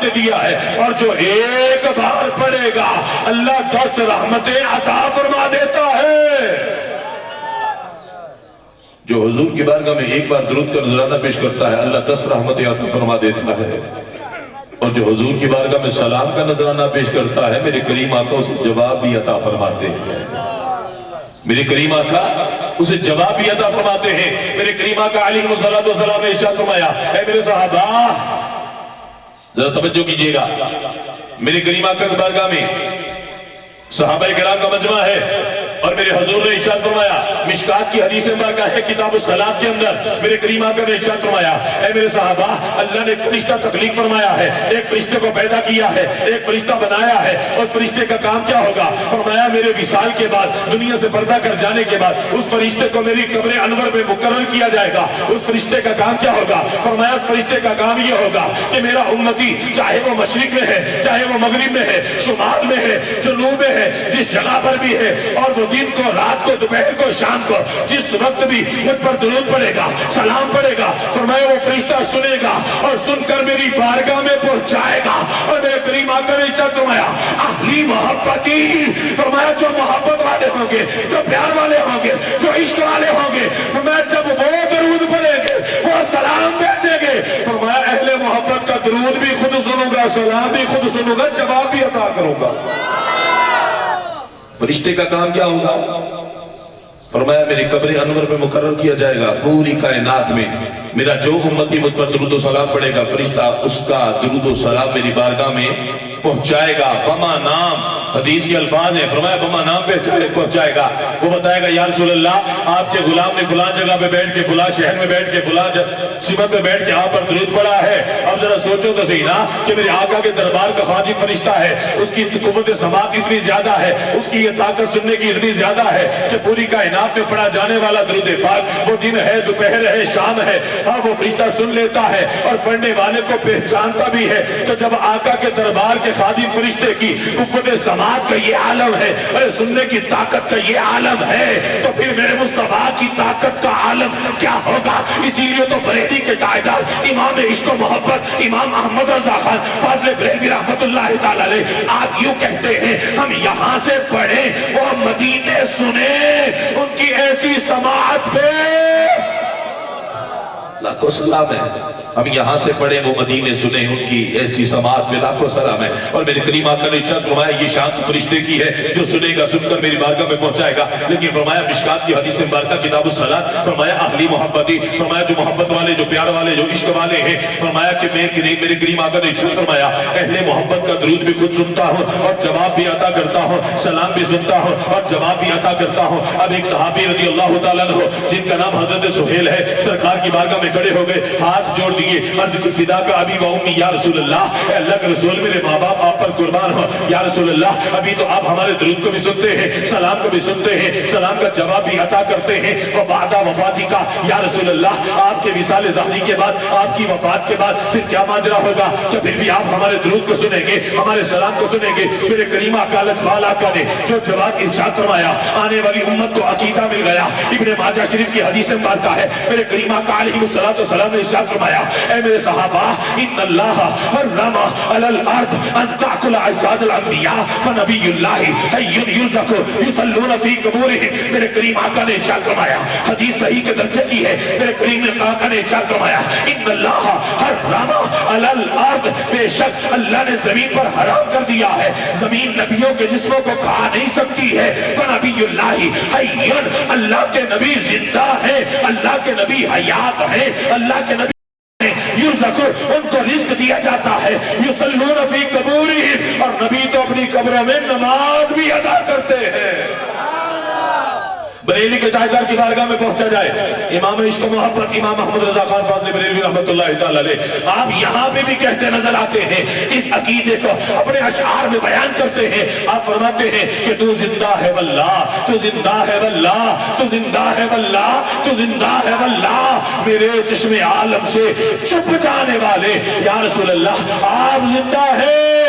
نے دیا ہے، اور جو ایک بار پڑھے گا اللہ 10 رحمتیں عطا فرما دیتا ہے۔ جو حضور کی بارگاہ میں ایک بار درود کا نذرانہ پیش کرتا ہے اللہ 10 رحمتیں عطا فرما دیتا ہے، اور جو حضور کی بارگاہ میں سلام کا نذرانہ پیش کرتا ہے میرے کریم آقا اسے جواب بھی عطا فرماتے ہیں۔ میرے کریم آقا اسے جواب بھی عطا فرماتے ہیں۔ میرے کریم آقا علیہ السلام نے ارشاد فرمایا، اے میرے صحابہ ذرا توجہ کیجئے گا، میرے کریم آقا کی بارگاہ میں صحابہ کرام کا مجمع ہے، اور میرے حضور نے ارشاد فرمایا، مشکات کی حدیث مبارکہ ہے کتاب الصلاۃ کے اندر، میرے کریم آقا نے ارشاد فرمایا، اے میرے صحابہ اللہ نے ایک فرشتہ تخلیق فرمایا ہے، ایک فرشتے کو پیدا کیا ہے، ایک فرشتہ بنایا ہے، اور فرشتے کا کام کیا ہوگا؟ فرمایا میرے وصال کے بعد، دنیا سے پردہ کر جانے کے بعد اس فرشتے کو میری قبر انور میں مقرر کیا جائے گا۔ اس فرشتے کا کام کیا ہوگا؟ فرمایا اس فرشتے کا کام یہ ہوگا کہ میرا امتی چاہے وہ مشرق میں ہے، چاہے وہ مغرب میں ہے، شمال میں ہے، جنوب میں ہے، جس جگہ پر بھی ہے، اور وہ دن کو، رات کو، دوپہر کو، شام کو، جس وقت بھی مجھ پر درود پڑے گا، سلام پڑے گا، فرمایا وہ فرشتہ سنے گا اور سن کر میری بارگاہ میں پہنچائے گا۔ اور میرے کریم آقا نے ارشاد فرمایا، اہلی محبتی، فرمایا جو محبت والے ہوں گے، جو پیار والے ہوں گے، جو عشق والے ہوں گے، فرمایا جب وہ درود پڑھیں گے، وہ سلام بھیجیں گے، فرمایا اہل محبت کا درود بھی خود سنوں گا، سلام بھی خود سنوں گا، جواب بھی عطا کروں گا۔ فرشتے کا کام کیا ہوگا؟ فرمایا میری قبر انور پہ مقرر کیا جائے گا، پوری کائنات میں میرا جو امتی مجھ پر درود و سلام پڑے گا، فرشتہ اس کا درود و سلام میری بارگاہ میں پہنچائے گا۔ بما نام، حدیث کے الفاظ ہیں، فرمایا بما نام پہ پہنچائے گا۔ وہ بتائے گا یا رسول اللہ آپ کے غلام نے فلاں جگہ پہ بیٹھ کے، فلاں شہر میں بیٹھ کے، فلاں سمت پہ بیٹھ کے آپ پر درود پڑا ہے۔ اب ذرا سوچو تو صحیح نا کہ میرے آقا کے دربار کا خادم فرشتہ ہے، اس کی قوت سماعت اتنی زیادہ ہے، اس کی یہ طاقت سننے کی اتنی زیادہ ہے کہ پوری کائنات میں پڑھا جانے والا درود پاک وہ دن ہے، دوپہر ہے، شام ہے، ہاں وہ فرشتہ سن لیتا ہے اور پڑھنے والے کو پہچانتا بھی ہے۔ تو جب آقا کے دربار کے خادم فرشتے کی قوت سماعت کا یہ عالم ہے اور سننے کی طاقت کا یہ عالم ہے، تو پھر میرے مصطفیٰ کی طاقت کا عالم کیا ہوگا؟ اسی لیے تو بریلی کے تاجدار امام عشق و محبت امام احمد رضا خان فاضل بریلوی رحمت اللہ تعالی علیہ آپ یوں کہتے ہیں، ہم یہاں سے پڑھیں وہ مدینے سنیں، ان کی ایسی سماعت پہ لاکھوں سلام ہے۔ ہم یہاں سے پڑھیں وہ مدینے سنیں، ان کی ایسی سماعت پہ لاکھوں سلام ہے۔ اور میرے کریم آقا نے ارشاد فرمایا یہ شان فرشتے کی ہے جو سنے گا، سن کر میری بارگاہ میں پہنچائے گا۔ لیکن فرمایا مشکات کی حدیث مبارکہ کتاب الصلاۃ، فرمایا اہلی محبتی، فرمایا جو محبت والے، جو پیار والے، جو عشق والے ہیں، فرمایا کہ میرے کریم آقا نے ارشاد فرمایا اہل محبت کا درود بھی خود سنتا ہوں اور جواب بھی عطا کرتا ہوں، سلام بھی سنتا ہوں اور جواب بھی عطا کرتا ہوں۔ اب ایک صحابی رضی اللہ تعالیٰ عنہ جن کا نام حضرت سہیل ہے، سرکار کی بارگاہ میں کھڑے ہو گئے، ہاتھ جوڑ دیے، عرض کی فدا کا ابی و امی یا رسول اللہ، اے اللہ کے رسول میرے ماں باپ آپ پر قربان ہو یا رسول اللہ، ابھی تو آپ ہمارے درود کو بھی سنتے ہیں، سلام کو بھی سنتے ہیں، سلام کا جواب بھی عطا کرتے ہیں، وہ بعد وفاتی کا یا رسول اللہ آپ کے وصال ظاہری کے بعد، آپ کی وفات کے بعد پھر کیا ماجرا ہوگا کہ پھر بھی آپ ہمارے درود کو سنیں گے، ہمارے سلام کو سنیں گے؟ میرے کریم آقا لجپال آقا نے جو جواب ارشاد فرمایا، آنے والی امت کو عقیدہ مل گیا۔ ابن ماجہ شریف کی حدیث مبارکہ ہے، میرے کریم آقا علیہ السلام نے ارشاد فرمایا، اے میرے صحابہ ان اللہ حرم علی الارض ان تاکل اجساد الانبیاء فنبی اللہ حی یرزق یصلون فی قبورہم۔ میرے کریم آقا نے ارشاد فرمایا، حدیث صحیح کے درجے کی ہے، میرے کریم آقا نے ارشاد فرمایا ان اللہ حرم علی الارض، بے شک اللہ نے زمین پر حرام کر دیا ہے، زمین نبیوں کے جسموں کو کھا نہیں سکتی ہے، فنبی اللہ حی، اللہ کے نبی زندہ ہے، اللہ کے نبی حیات ہے، اللہ کے نبی ان کو رزق دیا جاتا ہے، یصلون فی قبورہم، اور نبی تو اپنی قبروں میں نماز بھی ادا کرتے ہیں۔ بریلی کے تاجدار کی بارگاہ میں پہنچا جائے، امام عشق و محبت امام احمد رضا خان فاضل بریلوی رحمت اللہ تعالی علیہ آپ یہاں پہ بھی کہتے نظر آتے ہیں، اس عقیدے کو اپنے اشعار میں بیان کرتے ہیں۔ آپ فرماتے ہیں کہ تو زندہ ہے واللہ، تو زندہ ہے واللہ، تو زندہ ہے واللہ، تو زندہ ہے واللہ، میرے چشم عالم سے چھپ جانے والے یا رسول اللہ آپ زندہ ہے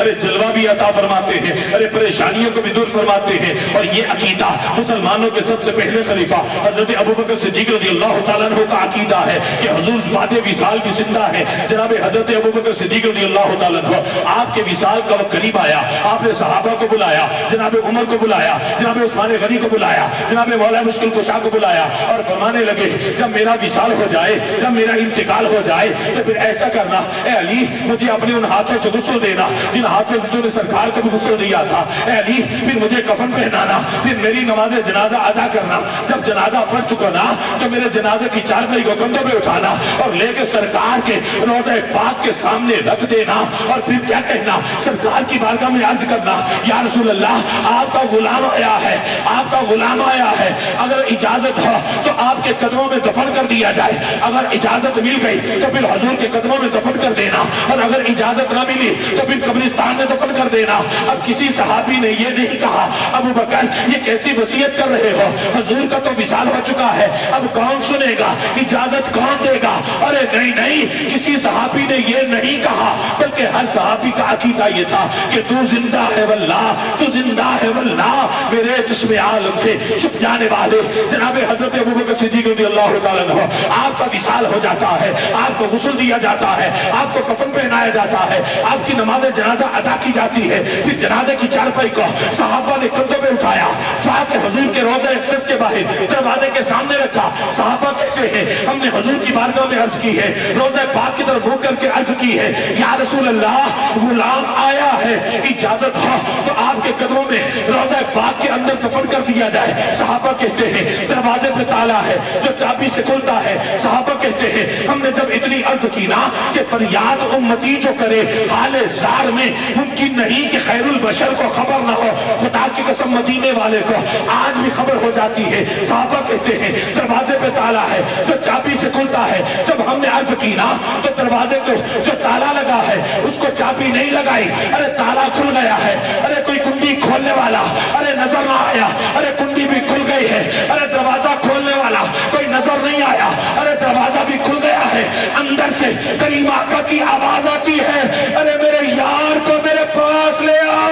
ارے جلوہ بھی عطا فرماتے ہیں، ارے پریشانیوں کو بھی دور فرماتے ہیں. اور یہ عقیدہ مسلمانوں کے سب سے پہلے خلیفہ حضرت ابوبکر صدیق رضی اللہ تعالیٰ عنہ کا عقیدہ ہے کہ حضور بعد وصال بھی زندہ ہے. جناب حضرت ابوبکر صدیق رضی اللہ تعالیٰ عنہ آپ کے وصال کا وقت قریب آیا، آپ نے صحابہ کو بلایا، جناب عمر کو بلایا، جناب عثمان غنی کو بلایا، جناب مولا مشکل کشا کو بلایا اور فرمانے لگے جب میرا وصال ہو جائے، جب میرا انتقال ہو جائے تو پھر ایسا کرنا، اے علی مجھے اپنے ان ہاتھوں سے غسل دینا جن ہاتھوں سے تو نے سرکار کو بھی غسل دیا تھا. اے علی پھر مجھے کفن پہنانا، پھر میری نماز جنازہ ادا کرنا. جب جنازہ پڑھ چکا نا تو میرے جنازے کی چارپائی کو کندھوں پہ اٹھانا اور لے کے سرکار کے روضہ پاک کے سامنے رکھ دینا اور پھر کیا کہنا، سرکار کی بارگاہ میں عرض کرنا یا رسول اللہ آپ کا غلام آیا ہے، آپ کا غلام آیا ہے، اگر اجازت ہو تو آپ کے قدموں میں دفن کر دیا جائے. اگر اجازت مل گئی تو پھر حضور کے قدموں میں دفن کر دینا اور اگر اجازت نہ ملی تو پھر قبرستان میں دفن کر دینا. اب کسی صحابی نے یہ نہیں کہا ابو بکر یہ کیسی وصیت کر رہے ہو، حضور کا تو وصال ہو چکا ہے، اب کون سنے گا، اجازت کون دے گا. ارے نہیں نہیں، کسی صحابی نے یہ نہیں کہا بلکہ ہر صحابی کا عقیدہ یہ تھا کہ تو زندہ ہے واللہ، تو زندہ ہے واللہ. میرے چشم عالم سے چھپ جانے والے جناب حضرت ابوبکر صدیق رضی اللہ تعالیٰ عنہ آپ کا وصال ہو جاتا ہے، آپ کو غسل دیا جاتا ہے، آپ کو کفن پہنایا جاتا ہے، آپ کی نماز جنازہ ادا کی جاتی ہے. پھر جنازے کی چارپائی کو صحابہ نے کندھوں پہ اٹھایا، فاق حضور کے روضہ اقدس کے باہر دروازے کے سامنے رکھا. صحابہ کہتے ہیں ہم نے حضور کی بارگاہ میں عرض کی ہے، روضہ پاک کی طرف منہ کر کے عرض کی ہے یا رسول اللہ غلام آیا ہے، اجازت ہو تو آپ کے قدموں میں روضہ پاک کے اندر دفن کر دیا جائے. صحابہ کہتے ہیں دروازے پہ تالا ہے جو چابی سے کھلتا ہے. صحابہ کہتے ہیں ہم نے جب اتنی عرض کی نا کہ فریاد امتی جو کرے حال زار میں ممکن نہیں کہ خیر البشر کو خبر نہ ہو، خدا کی قسم مدینے والے کو آج بھی خبر ہو جاتی ہے. صحابہ کہتے ہیں دروازے پہ تالا ہے جو چابی سے کھلتا ہے. جب ہم نے عرض کی نا تو دروازے کو جو تالا لگا ہے اس کو چابی نہیں لگائی، ارے تالا کھل گیا ہے. ارے کوئی کنڈی کھولنے والا ارے نظر نہ آیا، ارے کنڈی بھی کھل گئی ہے. ارے دروازہ کھولنے والا کوئی نظر نہیں آیا، ارے دروازہ بھی کھل گیا ہے. اندر سے کریم آقا کی آواز آتی ہے ارے میرے یار کو میرے پاس لے آؤ.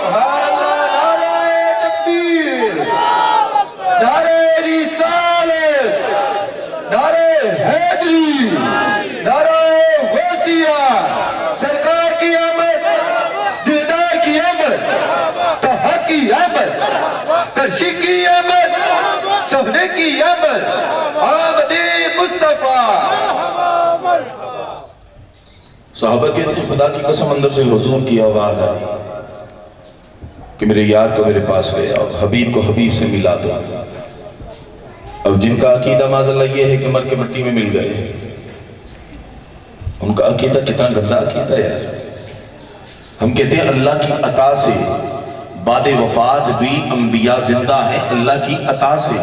سبحان اللہ، نعرہ تکبیر، نعرہ رسالت، نعرہ حیدری، نعرہ غوثیہ. سرکار کی آمد، دلدار کی آمد، طہا کی آمد، کرشی کی آمد، سہنے کی آمد، آمد مصطفیٰ. صحابہ کہتے ہیں خدا کی قسم اندر سے حضور کی آواز آئی کہ میرے یار کو میرے پاس لے آؤ، حبیب کو حبیب سے ملا دو. اب جن کا عقیدہ معاذ اللہ یہ ہے کہ مر کے مٹی میں مل گئے، ان کا عقیدہ کتنا گندا عقیدہ ہے یار. ہم کہتے ہیں اللہ کی عطا سے بعد وفات بھی انبیاء زندہ ہیں، اللہ کی عطا سے.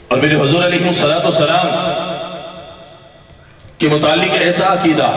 اور میرے حضور علیہ السلام کے متعلق ایسا عقیدہ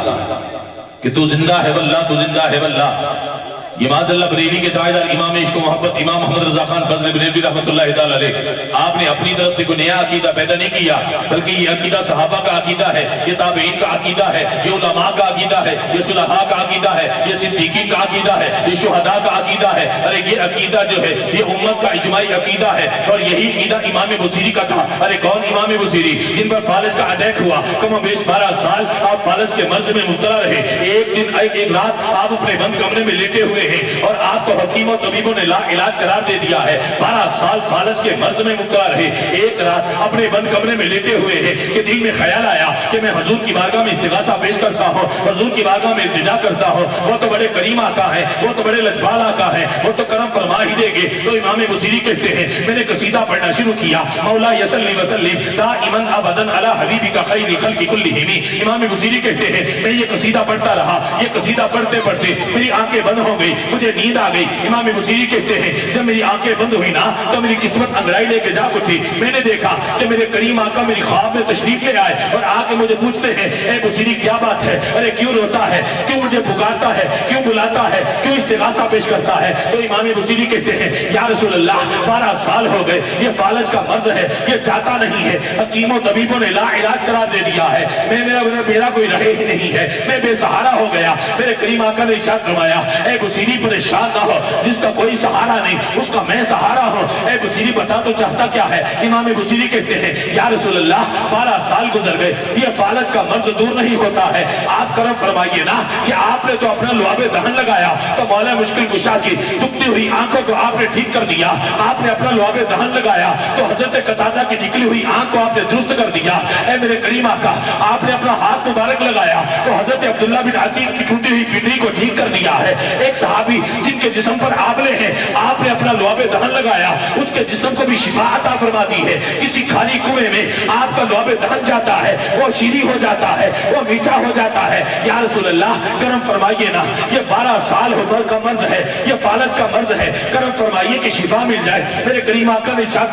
کہ تو زندہ ہے واللہ، تو زندہ ہے واللہ. یہ معاذ اللہ بریلی کے داعیدار امام عشق و محبت امام محمد رضا خان فضل بریلوی رحمت اللہ تعالی علیہ، آپ نے اپنی طرف سے کوئی نیا عقیدہ پیدا نہیں کیا بلکہ یہ عقیدہ صحابہ کا عقیدہ ہے، یہ تابعین کا عقیدہ ہے، یہ علماء کا عقیدہ ہے، یہ صلحاء کا عقیدہ ہے، یہ صدیقین کا عقیدہ ہے، یہ شہداء کا عقیدہ ہے. ارے یہ عقیدہ جو ہے یہ امت کا اجماعی عقیدہ ہے اور یہی عقیدہ امام بصیری کا تھا. ارے کون امام بصیری جن پر فالج کا اٹیک ہوا، کم و بیش 12 سال آپ فالج کے مرض میں مبتلا رہے. ایک دن ایک رات آپ اپنے بند کمرے میں لیٹے ہوئے ہیں اور آپ کو حکیم و طبیبوں نے لا علاج قرار دے دیا ہے. 12 سال فالج کے مرض میں مبتلا رہے. ایک رات اپنے بند کمرے میں لیٹے ہوئے ہیں کہ دل میں خیال آیا کہ میں حضور کی بارگاہ میں استغاثہ پیش کرتا ہوں، حضور کی بارگاہ میں التجا کرتا ہوں. وہ تو بڑے کریم آقا ہیں، وہ تو بڑے لجپال آقا ہیں، وہ تو کرم فرما ہی دیں گے. تو امام بصیری کہتے ہیں میں نے قصیدہ پڑھنا شروع کیا، مولا یصلی وسلم دائما ابدا علی حبیبک خیر خلق کلہم. امام بصیری کہتے ہیں میں یہ قصیدہ پڑھتا رہا، یہ قصیدہ پڑھتے پڑھتے میری آنکھیں بند ہو گئی مجھے نیند آ گئی. امام بصیری کہتے ہیں جب میری آنکھیں بند ہوئی نا تو میری قسمت انگڑائی لے کے جاگ اٹھی. میں نے دیکھا کہ میرے کریم آقا میری خواب میں تشریف لے آئے اور آ کے مجھے پوچھتے ہیں اے بصیری کیا بات ہے, ارے کیوں روتا ہے, کیوں مجھے پکارتا ہے, کیوں بلاتا ہے, کیوں استغاثہ پیش کرتا ہے. تو امام بصیری کہتے ہیں یا رسول اللہ 12 سال ہو گئے, یہ فالج کا مرض ہے, یہ جاتا نہیں ہے, حکیموں طبیبوں نے لا علاج قرار دے دیا ہے, میرا کوئی رہے ہی نہیں ہے, میں بے سہارا ہو گیا. میرے کریم آقا نے ارشاد فرمایا اے بصیری پریشان نہ ہو, جس کا کوئی سہارا نہیں اس کا میں سہارا ہوں. اے بصیری بتا تو چاہتا کیا ہے. امام بصیری کہتے ہیں یا رسول اللہ 12 سال گزر گئے, یہ فالج کا مرض دور نہیں ہوتا ہے, آپ کرم فرمائیے نا کہ آپ نے تو اپنا لعاب دہن لگایا تو مولا مشکل کشا کی دکھتی ہوئی آنکھوں کو آپ نے ٹھیک کر دیا. آپ نے اپنا لعاب دہن لگایا تو حضرت قتادہ کی نکلی ہوئی آنکھ کو آپ نے درست کر دیا. اے میرے کریم آقا آپ نے اپنا ہاتھ مبارک لگایا تو حضرت عبداللہ بن عتیق کی ٹوٹی ہوئی پنڈلی کو ٹھیک کر دیا ہے. ایک صحابی جن کے جسم پر آبلے ہیں آپ نے اپنا لعاب دہن لگایا, اس کے جسم کو بھی شفا عطا فرما دی ہے. کسی خالی کنویں میں آپ کا لعاب دہن جاتا ہے, وہ شیریں ہو جاتا ہے, وہ میٹھا ہو جاتا ہے. یا رسول اللہ کرم فرمائیے نا, یہ 12 سال عمر کا مرض ہے, یہ فالج کا مرض ہے, کرم فرمائیے کہ شفا مل جائے. میرے کریم آقا نے ارشاد